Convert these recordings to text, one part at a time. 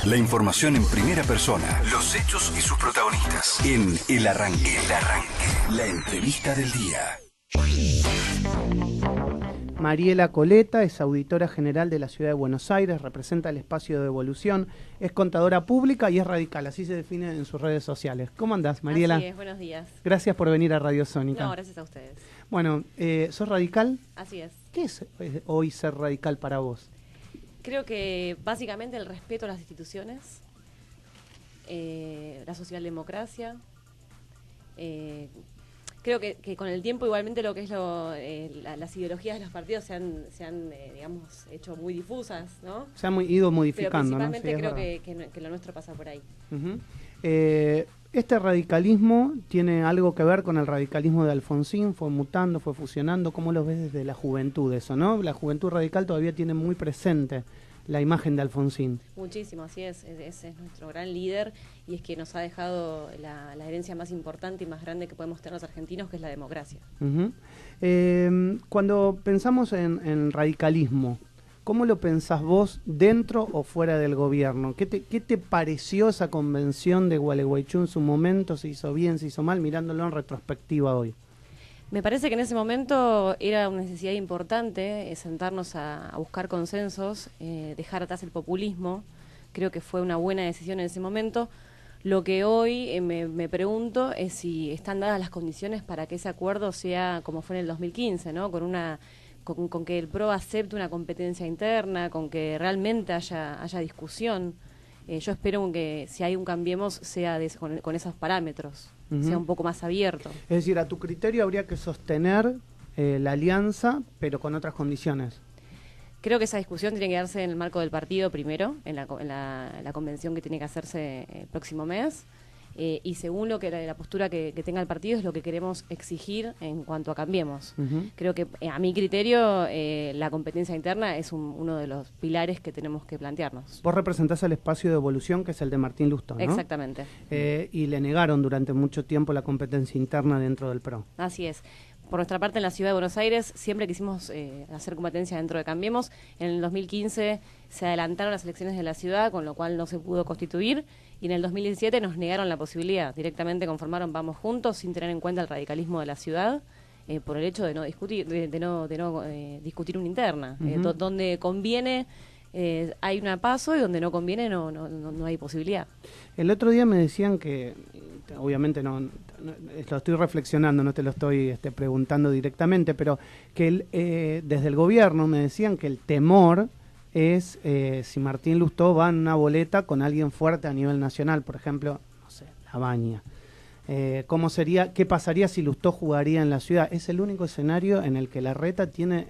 La información en primera persona, los hechos y sus protagonistas. En El Arranque. El Arranque. La entrevista del día. Mariela Coleta es auditora general de la Ciudad de Buenos Aires, representa el espacio de Evolución, es contadora pública y es radical, así se define en sus redes sociales. ¿Cómo andás, Mariela? Así es, buenos días. Gracias por venir a Radio Sónica. No, gracias a ustedes. Bueno, ¿sos radical? Así es. ¿Qué es hoy ser radical para vos? Creo que básicamente el respeto a las instituciones, la socialdemocracia. Creo que con el tiempo igualmente lo que es las ideologías de los partidos se han digamos, hecho muy difusas, ¿no? Se han ido modificando, pero principalmente ¿no? Sí, creo que lo nuestro pasa por ahí. Uh-huh. Este radicalismo tiene algo que ver con el radicalismo de Alfonsín, fue mutando, fue fusionando. ¿Cómo lo ves desde la juventud eso, no? La juventud radical todavía tiene muy presente la imagen de Alfonsín. Muchísimo, así es. Ese es nuestro gran líder y es que nos ha dejado la herencia más importante y más grande que podemos tener los argentinos, que es la democracia. Uh-huh. Cuando pensamos en radicalismo, ¿cómo lo pensás vos dentro o fuera del gobierno? ¿Qué te pareció esa convención de Gualeguaychú en su momento? ¿Se hizo bien, se hizo mal? Mirándolo en retrospectiva hoy. Me parece que en ese momento era una necesidad importante sentarnos a buscar consensos, dejar atrás el populismo. Creo que fue una buena decisión en ese momento. Lo que hoy me pregunto es si están dadas las condiciones para que ese acuerdo sea como fue en el 2015, ¿no? Con que el PRO acepte una competencia interna, con que realmente haya discusión. Yo espero que si hay un Cambiemos sea con esos parámetros, uh-huh, sea un poco más abierto. Es decir, a tu criterio habría que sostener la alianza, pero con otras condiciones. Creo que esa discusión tiene que darse en el marco del partido primero, en la convención que tiene que hacerse el próximo mes. Y según la postura que tenga el partido es lo que queremos exigir en cuanto a Cambiemos. Uh-huh. Creo que a mi criterio la competencia interna es uno de los pilares que tenemos que plantearnos. Vos representás el espacio de Evolución, que es el de Martín Lustó, ¿no? Exactamente. Y le negaron durante mucho tiempo la competencia interna dentro del PRO. Así es. Por nuestra parte, en la Ciudad de Buenos Aires siempre quisimos hacer competencia dentro de Cambiemos. En el 2015 se adelantaron las elecciones de la ciudad, con lo cual no se pudo constituir. Y en el 2017 nos negaron la posibilidad. Directamente conformaron Vamos Juntos sin tener en cuenta el radicalismo de la ciudad, por el hecho de no discutir, de no discutir una interna. Uh-huh. Donde conviene hay una paso y donde no conviene no hay posibilidad. El otro día me decían que, obviamente no lo estoy reflexionando, no te lo estoy preguntando directamente, pero que desde el gobierno me decían que el temor es si Martín Lustó va en una boleta con alguien fuerte a nivel nacional, por ejemplo, no sé, La Baña. ¿Cómo sería, qué pasaría si Lustó jugaría en la ciudad? Es el único escenario en el que Larreta tiene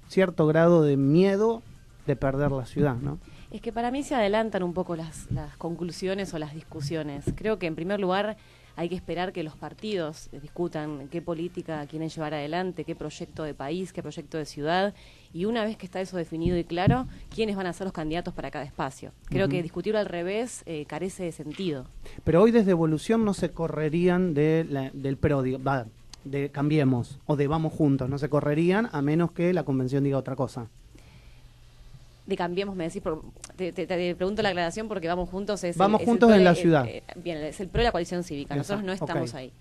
cierto grado de miedo de perder la ciudad, ¿no? Es que para mí se adelantan un poco las conclusiones o las discusiones. Creo que en primer lugar hay que esperar que los partidos discutan qué política quieren llevar adelante, qué proyecto de país, qué proyecto de ciudad, y una vez que está eso definido y claro, quiénes van a ser los candidatos para cada espacio. Creo que discutirlo al revés carece de sentido. Pero hoy desde Evolución no se correrían del PRO, de Cambiemos o de Vamos Juntos, no se correrían a menos que la convención diga otra cosa. De Cambiemos, me decís, te pregunto la aclaración porque Vamos Juntos es... Vamos Juntos en la ciudad. Bien, es el PRO de la coalición cívica, nosotros no estamos ahí.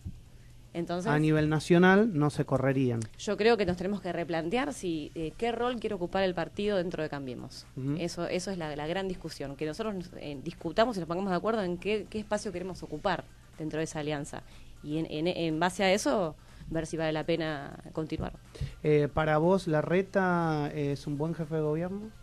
Entonces, a nivel nacional no se correrían. Yo creo que nos tenemos que replantear qué rol quiere ocupar el partido dentro de Cambiemos. Uh-huh. Eso es la gran discusión, que nosotros discutamos y nos pongamos de acuerdo en qué espacio queremos ocupar dentro de esa alianza. Y en base a eso, ver si vale la pena continuar. ¿Para vos Larreta es un buen jefe de gobierno?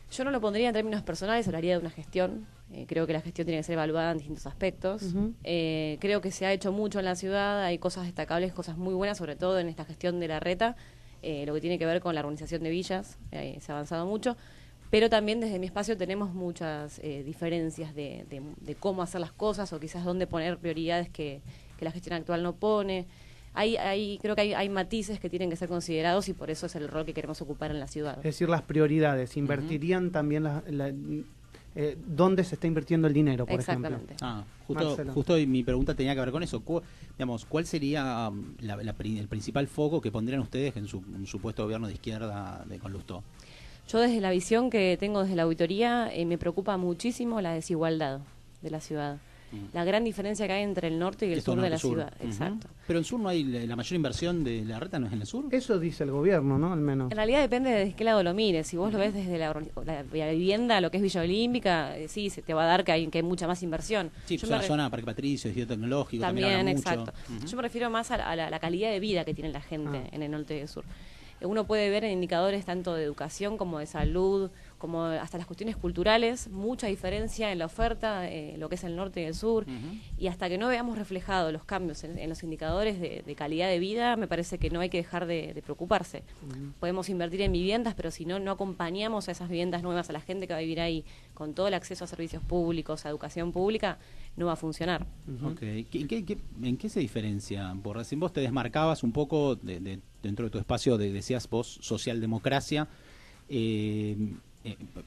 Yo no lo pondría en términos personales, hablaría de una gestión. Creo que la gestión tiene que ser evaluada en distintos aspectos. Uh-huh. Creo que se ha hecho mucho en la ciudad, hay cosas destacables, cosas muy buenas, sobre todo en esta gestión de Larreta, lo que tiene que ver con la organización de villas, se ha avanzado mucho, pero también desde mi espacio tenemos muchas diferencias de cómo hacer las cosas o quizás dónde poner prioridades que la gestión actual no pone. Creo que hay matices que tienen que ser considerados y por eso es el rol que queremos ocupar en la ciudad. Es decir, las prioridades, ¿invertirían uh-huh. también dónde se está invirtiendo el dinero, por ejemplo? Justo mi pregunta tenía que ver con eso. ¿Cuál sería el principal foco que pondrían ustedes en su supuesto gobierno de izquierda con Lustó? Yo desde la visión que tengo desde la auditoría me preocupa muchísimo la desigualdad de la ciudad. La gran diferencia que hay entre el norte y el sur de la ciudad. Exacto. Pero en el sur no hay la mayor inversión de la reta, ¿no es en el sur? Eso dice el gobierno, ¿no? Al menos. En realidad depende de qué lado lo mires. Si vos lo ves desde la vivienda, lo que es Villa Olímpica, sí, se te va a dar que hay mucha más inversión. Sí, es una zona, Parque Patricio, Distrito Tecnológico. También exacto. Yo me refiero más a la calidad de vida que tiene la gente en el norte y el sur. Uno puede ver en indicadores tanto de educación como de salud, como hasta las cuestiones culturales, mucha diferencia en la oferta, lo que es el norte y el sur, y hasta que no veamos reflejados los cambios en los indicadores de calidad de vida, me parece que no hay que dejar de preocuparse. Podemos invertir en viviendas, pero si no acompañamos a esas viviendas nuevas, a la gente que va a vivir ahí, con todo el acceso a servicios públicos, a educación pública, no va a funcionar. Okay. ¿En qué se diferencia? Por recién vos te desmarcabas un poco dentro de tu espacio, decías vos, socialdemocracia,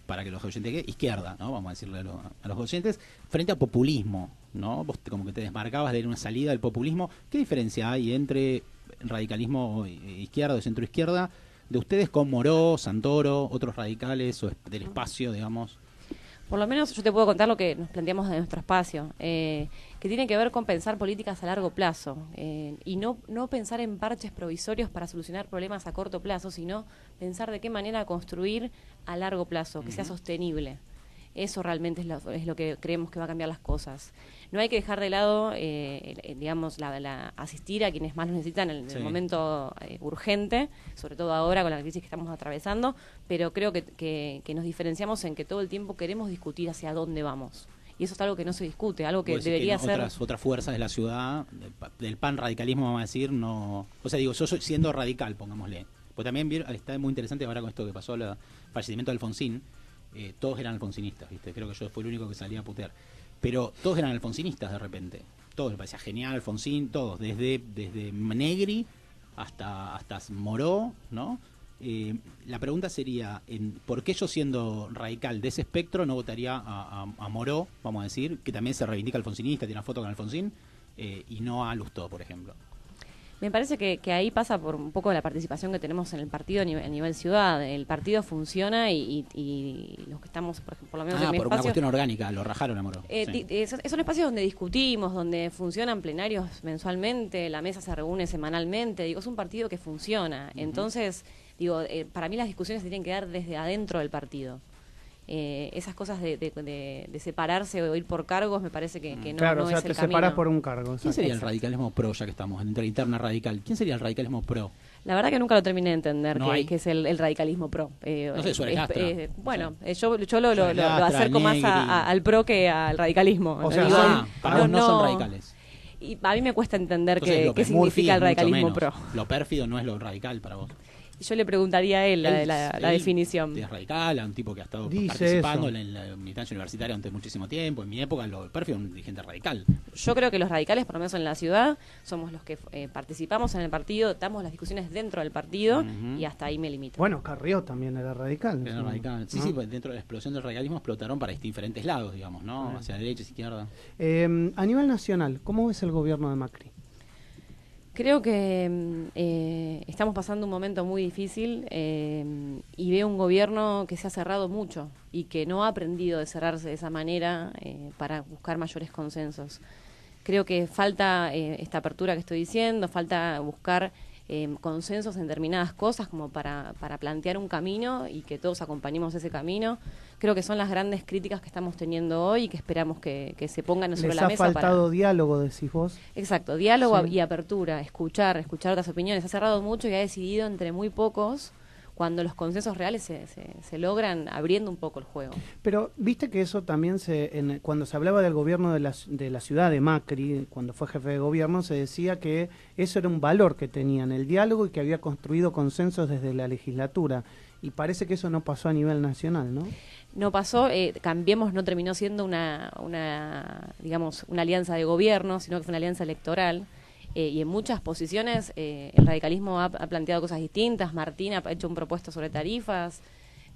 para que los oyentes, izquierda, ¿no? Vamos a decirle a los oyentes, frente a populismo, ¿no? Vos como que te desmarcabas de una salida del populismo. ¿Qué diferencia hay entre radicalismo izquierda o centro-izquierda de ustedes con Moró, Santoro, otros radicales o del espacio, digamos? Por lo menos yo te puedo contar lo que nos planteamos de nuestro espacio, que tiene que ver con pensar políticas a largo plazo y no pensar en parches provisorios para solucionar problemas a corto plazo, sino pensar de qué manera construir a largo plazo, que sea sostenible. Eso realmente es lo que creemos que va a cambiar las cosas. No hay que dejar de lado, digamos, asistir a quienes más lo necesitan en el momento urgente, sobre todo ahora con la crisis que estamos atravesando, pero creo que nos diferenciamos en que todo el tiempo queremos discutir hacia dónde vamos. Y eso es algo que no se discute, algo que debería ser... Otras fuerzas de la ciudad, del panradicalismo, vamos a decir, no... O sea, digo, yo soy siendo radical, pongámosle. Pues también está muy interesante ahora con esto que pasó, el fallecimiento de Alfonsín. Todos eran alfonsinistas, ¿viste? Creo que yo fui el único que salía a putear. Pero todos eran alfonsinistas de repente. Todos, me parecía genial, Alfonsín, todos. Desde Negri hasta Moró, ¿no? La pregunta sería, ¿por qué yo siendo radical de ese espectro no votaría a Moró, vamos a decir, que también se reivindica alfonsinista, tiene una foto con Alfonsín, y no a Lustó, por ejemplo? Me parece que ahí pasa por un poco la participación que tenemos en el partido a nivel ciudad. El partido funciona y los que estamos, por lo menos en mi por espacio... una cuestión orgánica, lo rajaron a Moró. Son espacios donde discutimos, donde funcionan plenarios mensualmente, la mesa se reúne semanalmente. Digo, es un partido que funciona. Entonces, digo, para mí las discusiones se tienen que dar desde adentro del partido. Esas cosas de separarse o ir por cargos me parece que no, claro, no o sea, es el te camino. separas por un cargo. ¿Quién sería el radicalismo pro, ya que estamos en interna radical? ¿Quién sería el radicalismo pro? La verdad que nunca lo terminé de entender que es el radicalismo pro. No sé, Suárez Lastra. Bueno, yo lo acerco más al pro que al radicalismo. O sea, para vos no son radicales. Y a mí me cuesta entender Entonces, qué significa el radicalismo pro. Lo pérfido no es lo radical para vos. Yo le preguntaría a él la definición. Es radical, a un tipo que ha estado participando en la militancia universitaria durante muchísimo tiempo. En mi época, lo pérfido era un dirigente radical. Yo creo que los radicales, por lo menos en la ciudad, somos los que participamos en el partido, damos las discusiones dentro del partido y hasta ahí me limito. Bueno, Carrió también era radical. Era radical. Sí, sí, pues dentro de la explosión del radicalismo explotaron para diferentes lados, digamos, ¿no? Hacia derecha, izquierda. A nivel nacional, ¿cómo ves el gobierno de Macri? Creo que estamos pasando un momento muy difícil y veo un gobierno que se ha cerrado mucho y que no ha aprendido de cerrarse de esa manera para buscar mayores consensos. Creo que falta esta apertura que estoy diciendo, falta buscar consensos en determinadas cosas como para plantear un camino y que todos acompañemos ese camino. Creo que son las grandes críticas que estamos teniendo hoy y que esperamos que se pongan sobre la mesa. ¿Les ha faltado diálogo, decís vos? Exacto, diálogo y apertura, escuchar otras opiniones. Ha cerrado mucho y ha decidido entre muy pocos cuando los consensos reales se logran abriendo un poco el juego. Pero viste que eso también cuando se hablaba del gobierno de la ciudad de Macri, cuando fue jefe de gobierno, se decía que eso era un valor que tenían, el diálogo, y que había construido consensos desde la legislatura. Y parece que eso no pasó a nivel nacional, ¿no? No pasó, Cambiemos no terminó siendo una alianza de gobierno, sino que fue una alianza electoral. Y en muchas posiciones el radicalismo ha planteado cosas distintas. Martín ha hecho un propuesto sobre tarifas.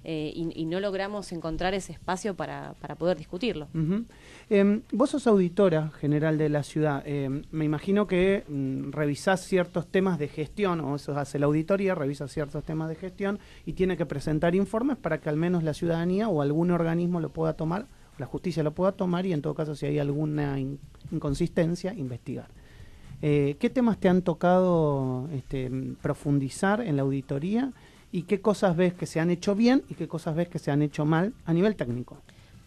y no logramos encontrar ese espacio para poder discutirlo. Vos sos auditora general de la ciudad. Me imagino que revisás ciertos temas de gestión, o eso hace la auditoría, revisa ciertos temas de gestión y tiene que presentar informes para que al menos la ciudadanía o algún organismo lo pueda tomar, la justicia lo pueda tomar y en todo caso si hay alguna inconsistencia, investigar. ¿Qué temas te han tocado profundizar en la auditoría y qué cosas ves que se han hecho bien y qué cosas ves que se han hecho mal a nivel técnico?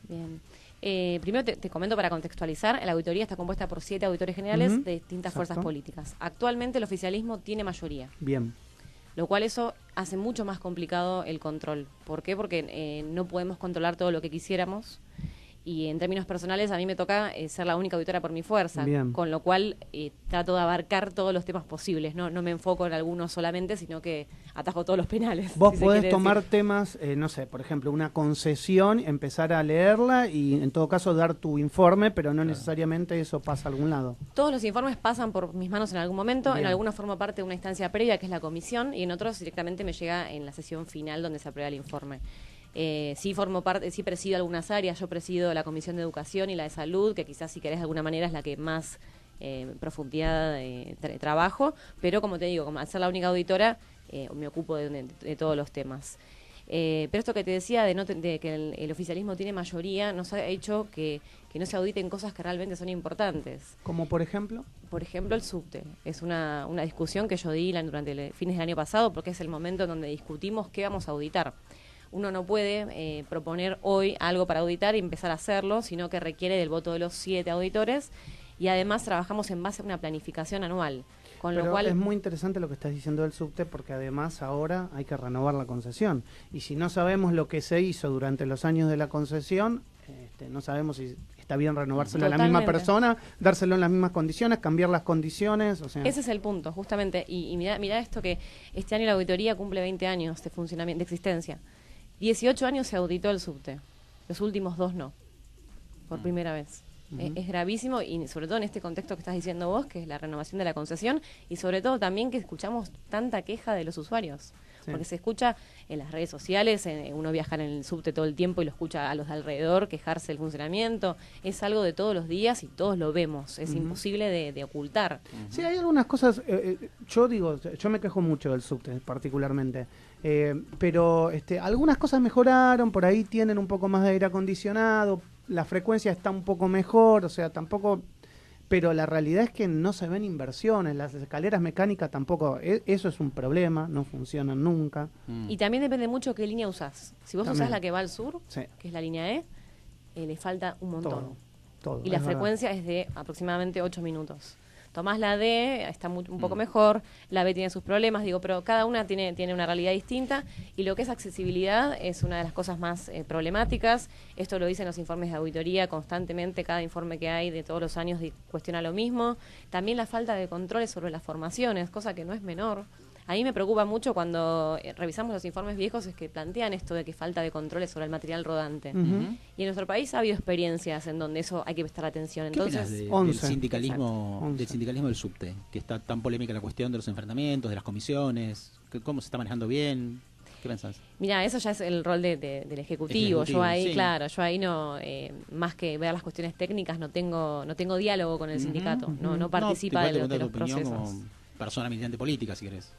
Bien. Primero te comento para contextualizar, la auditoría está compuesta por 7 auditores generales de distintas fuerzas políticas. Actualmente el oficialismo tiene mayoría. Bien. Lo cual eso hace mucho más complicado el control. ¿Por qué? Porque no podemos controlar todo lo que quisiéramos. Y en términos personales a mí me toca ser la única auditora por mi fuerza, Bien. Con lo cual trato de abarcar todos los temas posibles, no me enfoco en algunos solamente, sino que atajo todos los penales. Vos si podés tomar temas, no sé, por ejemplo, una concesión, empezar a leerla y en todo caso dar tu informe, pero no necesariamente eso pasa a algún lado. Todos los informes pasan por mis manos en algún momento, Bien. en algunos forma parte de una instancia previa que es la comisión y en otros directamente me llega en la sesión final donde se aprueba el informe. Sí formo parte, sí presido algunas áreas, yo presido la Comisión de Educación y la de Salud, que quizás si querés de alguna manera es la que más profundidad trabajo, pero como te digo, como al ser la única auditora, me ocupo de todos los temas. Pero esto que te decía de que el oficialismo tiene mayoría nos ha hecho que no se auditen cosas que realmente son importantes. ¿Como por ejemplo? Por ejemplo, el subte. Es una discusión que yo di durante los fines del año pasado porque es el momento en donde discutimos qué vamos a auditar. Uno no puede proponer hoy algo para auditar y empezar a hacerlo, sino que requiere del voto de los 7 auditores y además trabajamos en base a una planificación anual. Pero lo cual es muy interesante lo que estás diciendo del subte porque además ahora hay que renovar la concesión y si no sabemos lo que se hizo durante los años de la concesión, no sabemos si está bien renovárselo a la misma persona, dárselo en las mismas condiciones, cambiar las condiciones, o sea. Ese es el punto, justamente, y mirá esto que este año la auditoría cumple 20 años de funcionamiento, de existencia. 18 años se auditó el subte, los últimos 2 no, por primera vez. Es gravísimo y sobre todo en este contexto que estás diciendo vos, que es la renovación de la concesión y sobre todo también que escuchamos tanta queja de los usuarios, porque se escucha en las redes sociales, uno viaja en el subte todo el tiempo y lo escucha a los de alrededor quejarse del funcionamiento, es algo de todos los días y todos lo vemos, es imposible de ocultar. Sí, hay algunas cosas, yo me quejo mucho del subte particularmente. Pero algunas cosas mejoraron, por ahí tienen un poco más de aire acondicionado, la frecuencia está un poco mejor, o sea, tampoco, pero la realidad es que no se ven inversiones, las escaleras mecánicas tampoco, eso es un problema, no funcionan nunca. Y también depende mucho qué línea usás. Si vos usás la que va al sur, sí, que es la línea E, le falta un montón. Todo, y la frecuencia es de aproximadamente 8 minutos. Tomás la D, está un poco mejor, la B tiene sus problemas, pero cada una tiene una realidad distinta y lo que es accesibilidad es una de las cosas más problemáticas. Esto lo dicen los informes de auditoría constantemente, cada informe que hay de todos los años cuestiona lo mismo. También la falta de controles sobre las formaciones, cosa que no es menor. A mí me preocupa mucho cuando revisamos los informes viejos es que plantean esto de que falta de controles sobre el material rodante. Y en nuestro país ha habido experiencias en donde eso hay que prestar atención. Entonces, del sindicalismo del subte, que está tan polémica la cuestión de los enfrentamientos, de las comisiones, cómo se está manejando bien? ¿Qué pensás? Mira, eso ya es el rol del ejecutivo. Yo ahí, yo ahí no, más que ver las cuestiones técnicas, no tengo diálogo con el sindicato, no participa de los procesos. Como persona militante política, si querés.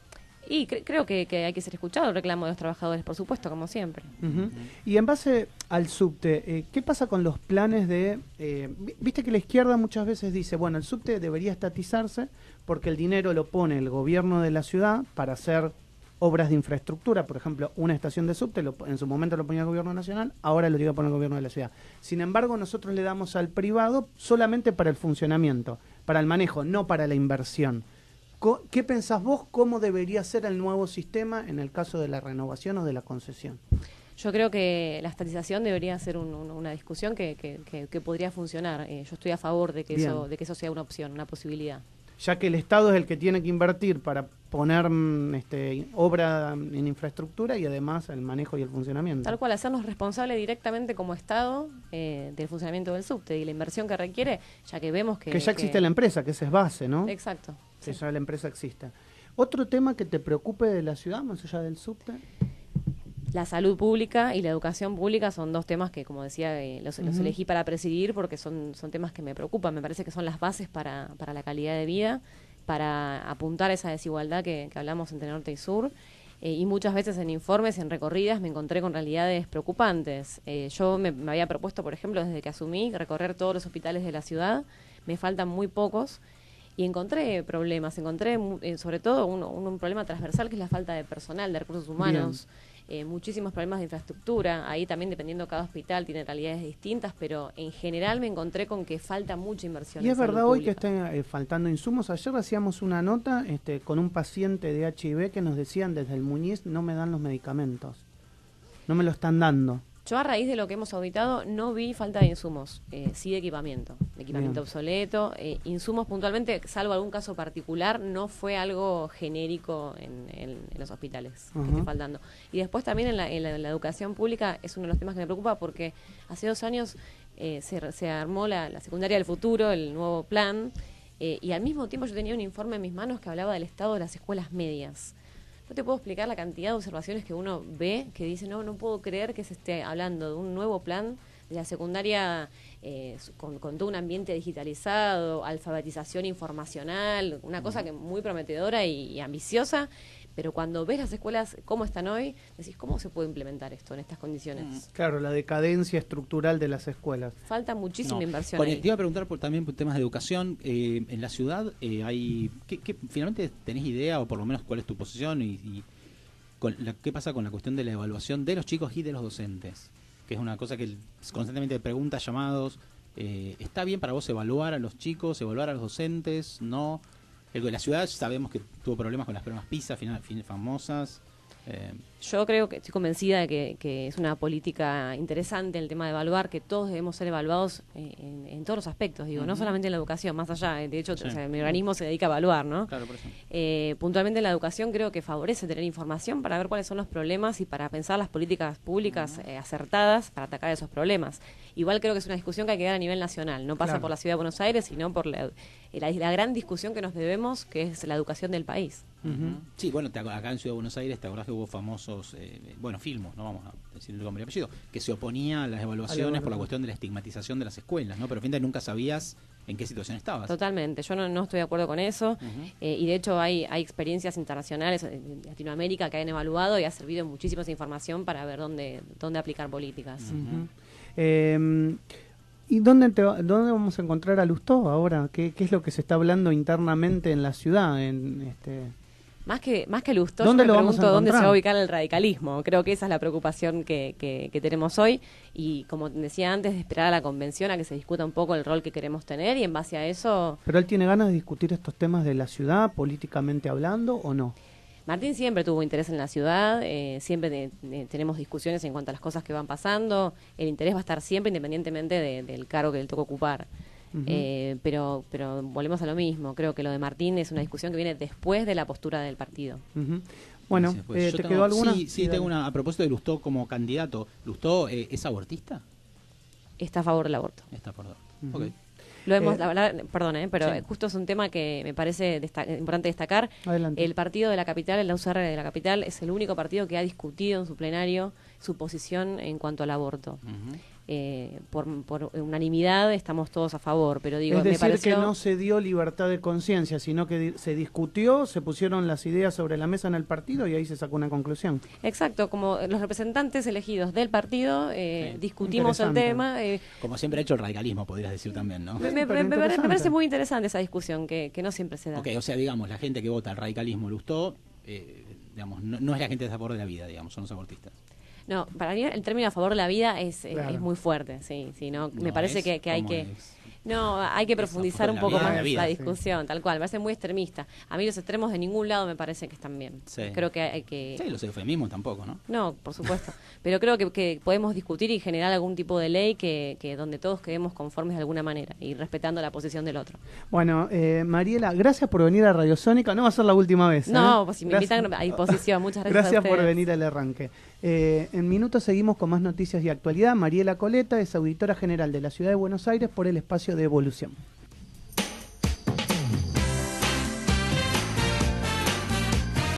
Y creo que hay que ser escuchado el reclamo de los trabajadores, por supuesto, como siempre. Y en base al subte, ¿qué pasa con los planes de... viste que la izquierda muchas veces dice, bueno, el subte debería estatizarse porque el dinero lo pone el gobierno de la ciudad para hacer obras de infraestructura, por ejemplo, una estación de subte, en su momento lo ponía el gobierno nacional, ahora lo tiene que poner el gobierno de la ciudad. Sin embargo, nosotros le damos al privado solamente para el funcionamiento, para el manejo, no para la inversión. ¿Qué pensás vos cómo debería ser el nuevo sistema en el caso de la renovación o de la concesión? Yo creo que la estatización debería ser una discusión que podría funcionar. Yo estoy a favor de que eso sea una opción, una posibilidad. Ya que el Estado es el que tiene que invertir para poner obra en infraestructura y además el manejo y el funcionamiento. Tal cual, hacernos responsables directamente como Estado del funcionamiento del subte y la inversión que requiere, ya que vemos que ya existe la empresa, que esa es base, ¿no? Exacto. Que ya la empresa existe. ¿Otro tema que te preocupe de la ciudad, más allá del subte? La salud pública y la educación pública son dos temas que, como decía, los elegí para presidir porque son temas que me preocupan. Me parece que son las bases para la calidad de vida, para apuntar esa desigualdad que hablamos entre norte y sur. Y muchas veces en informes, en recorridas, me encontré con realidades preocupantes. Yo me había propuesto, por ejemplo, desde que asumí, recorrer todos los hospitales de la ciudad. Me faltan muy pocos. Y encontré problemas, sobre todo un problema transversal que es la falta de personal, de recursos humanos. Muchísimos problemas de infraestructura. Ahí también, dependiendo cada hospital, tiene realidades distintas, pero en general me encontré con que falta mucha inversión. Y en es verdad salud hoy que pública. están faltando insumos. Ayer hacíamos una nota con un paciente de HIV que nos decían desde el Muñiz, no me dan los medicamentos, no me lo están dando. Yo, a raíz de lo que hemos auditado, no vi falta de insumos, sí de equipamiento Bien. obsoleto, insumos puntualmente, salvo algún caso particular, no fue algo genérico en los hospitales que esté faltando. Y después también en la educación pública es uno de los temas que me preocupa porque hace 2 años se armó la secundaria del futuro, el nuevo plan, y al mismo tiempo yo tenía un informe en mis manos que hablaba del estado de las escuelas medias. No te puedo explicar la cantidad de observaciones que uno ve que dice, no puedo creer que se esté hablando de un nuevo plan de la secundaria con todo un ambiente digitalizado, alfabetización informacional, una cosa que muy prometedora y ambiciosa, pero cuando ves las escuelas cómo están hoy, decís, ¿cómo se puede implementar esto en estas condiciones? Claro, la decadencia estructural de las escuelas. Falta muchísima inversión Te ahí. iba a preguntar también por temas de educación. En la ciudad hay finalmente tenés idea, o por lo menos cuál es tu posición, y qué pasa con la cuestión de la evaluación de los chicos y de los docentes, que es una cosa que constantemente preguntas, llamados. ¿Está bien para vos evaluar a los chicos, evaluar a los docentes? ¿No? El de la ciudad sabemos que tuvo problemas con las pruebas PISA, famosas. Yo creo que estoy convencida de que es una política interesante el tema de evaluar, que todos debemos ser evaluados en todos los aspectos, digo, no solamente en la educación, más allá. De hecho, Sí. o sea, mi organismo se dedica a evaluar, ¿no? Claro, por eso. Puntualmente en la educación creo que favorece tener información para ver cuáles son los problemas y para pensar las políticas públicas acertadas para atacar esos problemas. Igual creo que es una discusión que hay que dar a nivel nacional, no pasa Claro. por la Ciudad de Buenos Aires, sino por la gran discusión que nos debemos, que es la educación del país. Sí, bueno, acá en Ciudad de Buenos Aires, te acordás que hubo famosos, Filmos, no vamos a decir el nombre y apellido, que se oponía a las evaluaciones por la cuestión de la estigmatización de las escuelas, ¿no? Pero finalmente nunca sabías en qué situación estabas. Totalmente, yo no estoy de acuerdo con eso, y de hecho hay experiencias internacionales en Latinoamérica que han evaluado y ha servido muchísima información para ver dónde aplicar políticas. ¿Y dónde vamos a encontrar a Lustó ahora? ¿Qué es lo que se está hablando internamente en la ciudad? Más que Lustó, yo ¿Dónde me lo vamos a pregunto dónde se va a encontrar? ubicar el radicalismo. Creo que esa es la preocupación que tenemos hoy, y como decía antes, de esperar a la convención a que se discuta un poco el rol que queremos tener, y en base a eso... ¿Pero él tiene ganas de discutir estos temas de la ciudad, políticamente hablando, o no? Martín siempre tuvo interés en la ciudad, siempre tenemos discusiones en cuanto a las cosas que van pasando, el interés va a estar siempre independientemente del cargo que le toca ocupar. Pero volvemos a lo mismo, creo que lo de Martín es una discusión que viene después de la postura del partido. Bueno, Pues, ¿te quedó alguna? Sí, tengo una. A propósito de Lustó como candidato, ¿Lustó es abortista? Está a favor del aborto. Está por favor. Ok. Lo hemos, perdón, pero Sí. justo es un tema que me parece importante destacar. Adelante. El partido de la capital, el UCR de la capital, es el único partido que ha discutido en su plenario su posición en cuanto al aborto. Por unanimidad estamos todos a favor, pero digo, Es me decir, pareció... que no se dio libertad de conciencia, sino que se discutió, se pusieron las ideas sobre la mesa en el partido y ahí se sacó una conclusión. Exacto, como los representantes elegidos del partido discutimos el Interesante. tema. Como siempre ha hecho el radicalismo, podrías decir también, ¿no? Me parece muy interesante esa discusión, que no siempre se da. Ok, o sea, digamos, la gente que vota al radicalismo Lustó, digamos, no es la gente a favor de la vida, digamos, son los abortistas. No, para mí el término a favor de la vida es muy fuerte, no, me parece que hay que... No, hay que profundizar un poco más la discusión, tal cual. Me parece muy extremista. A mí los extremos de ningún lado me parece que están bien. Sí. Creo que hay que... Sí, los eufemismos tampoco, ¿no? No, por supuesto. Pero creo que podemos discutir y generar algún tipo de ley que donde todos quedemos conformes de alguna manera y respetando la posición del otro. Bueno, Mariela, gracias por venir a Radio Sónica. No va a ser la última vez. No, pues si me invitan a disposición. Muchas gracias a Gracias por ustedes. venir al arranque. En minutos seguimos con más noticias y actualidad. Mariela Coleta es auditora general de la Ciudad de Buenos Aires por el espacio de Evolución.